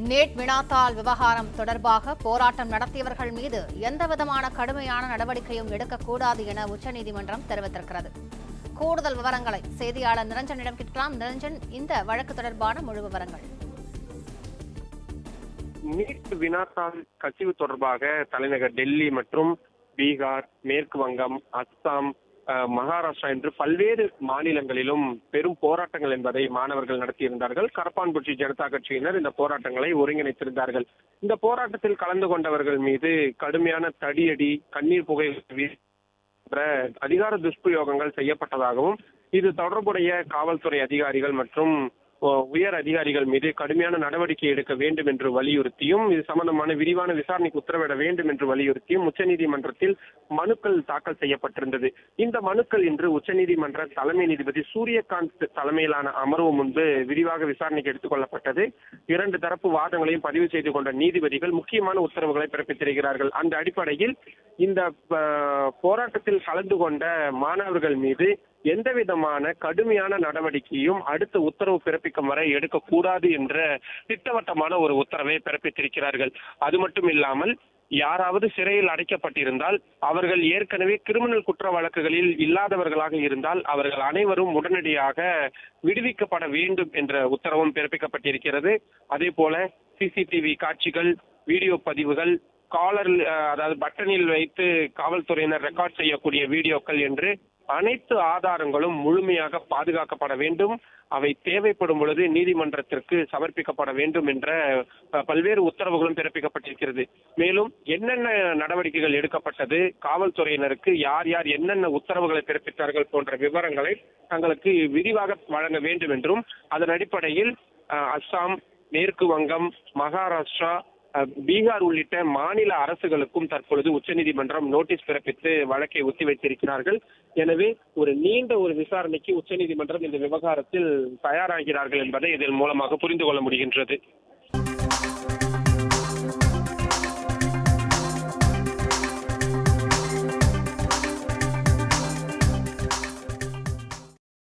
NEET வினாத்தாள் விவகாரம் தொடர்பாக போராட்டம் நடத்தியவர்கள் மீது எந்தவிதமான கடுமையான நடவடிக்கையும் எடுக்கக்கூடாது என உச்சநீதிமன்றம் தெரிவித்திருக்கிறது. கூடுதல் விவரங்களை செய்தியாளர் நிரஞ்சனிடம் கேட்கலாம். நிரஞ்சன், இந்த வழக்கு தொடர்பான முழு விவரங்கள். நீட் வினாத்தாள் கசிவு தொடர்பாக தலைநகர் டெல்லி மற்றும் பீகார், மேற்கு வங்கம், அஸ்ஸாம், மகாராஷ்டிரா என்று பல்வேறு மாநிலங்களிலும் பெரும் போராட்டங்கள் என்பதை மாணவர்கள் நடத்தியிருந்தார்கள். கரப்பான்பூச்சி ஜனதா கட்சியினர் இந்த போராட்டங்களை ஒருங்கிணைத்திருந்தார்கள். இந்த போராட்டத்தில் கலந்து கொண்டவர்கள் மீது கடுமையான தடியடி, கண்ணீர் புகை அதிகார துஷ்பிரயோகங்கள் செய்யப்பட்டதாகவும், இது தொடர்புடைய காவல்துறை அதிகாரிகள் மற்றும் உயர் அதிகாரிகள் மீது கடுமையான நடவடிக்கை எடுக்க வேண்டும் என்று வலியுறுத்தியும், இது சம்பந்தமான விரிவான விசாரணைக்கு உத்தரவிட வேண்டும் என்று வலியுறுத்தியும் உச்சநீதிமன்றத்தில் மனுக்கள் தாக்கல் செய்யப்பட்டிருந்தது. இந்த மனுக்கள் இன்று உச்சநீதிமன்ற தலைமை நீதிபதி சூரியகாந்த் தலைமையிலான அமர்வு முன்பு விரிவாக விசாரணைக்கு எடுத்துக் கொள்ளப்பட்டது. இரண்டு தரப்பு வாதங்களையும் பதிவு செய்து கொண்ட நீதிபதிகள் முக்கியமான உத்தரவுகளை பிறப்பித்திருக்கிறார்கள். அந்த அடிப்படையில் இந்த போராட்டத்தில் கலந்து கொண்ட மாணவர்கள் மீது எந்தவிதமான கடுமையான நடவடிக்கையும் அடுத்த உத்தரவு பிறப்பிக்கும் வரை எடுக்கக்கூடாது என்ற திட்டவட்டமான ஒரு உத்தரவை பிறப்பித்திருக்கிறார்கள். அது மட்டும் இல்லாமல், யாராவது சிறையில் அடைக்கப்பட்டிருந்தால் அவர்கள் ஏற்கனவே கிரிமினல் குற்ற வழக்குகளில் இல்லாதவர்களாக இருந்தால் அவர்கள் அனைவரும் உடனடியாக விடுவிக்கப்பட வேண்டும் என்ற உத்தரவும் பிறப்பிக்கப்பட்டிருக்கிறது. அதே போல சிசிடிவி காட்சிகள், வீடியோ பதிவுகள், காலர் அதாவது பட்டனில் வைத்து காவல்துறையினர் ரெக்கார்ட் செய்யக்கூடிய வீடியோக்கள் என்று அனைத்து ஆதாரங்களும் முழுமையாக பாதுகாக்கப்பட வேண்டும். அவை தேவைப்படும் பொழுது நீதிமன்றத்திற்கு சமர்ப்பிக்கப்பட வேண்டும் என்ற பல்வேறு உத்தரவுகளும் பிறப்பிக்கப்பட்டிருக்கிறது. மேலும் என்னென்ன நடவடிக்கைகள் எடுக்கப்பட்டது, காவல்துறையினருக்கு யார் யார் என்னென்ன உத்தரவுகளை பிறப்பித்தார்கள் போன்ற விவரங்களை தங்களுக்கு விரிவாக வழங்க வேண்டும் என்றும், அதன் அடிப்படையில் அஸ்ஸாம், மேற்கு வங்கம், மகாராஷ்டிரா, பீகார் உள்ளிட்ட மாநில அரசுகளுக்கும் தற்பொழுது உச்சநீதிமன்றம் நோட்டீஸ் பிறப்பித்து வழக்கை ஒத்திவைத்திருக்கிறார்கள். எனவே ஒரு நீண்ட ஒரு விசாரணைக்கு உச்சநீதிமன்றம் இந்த விவகாரத்தில் தயாராகிறார்கள் என்பதை இதன் மூலமாக புரிந்து கொள்ள முடிகின்றது.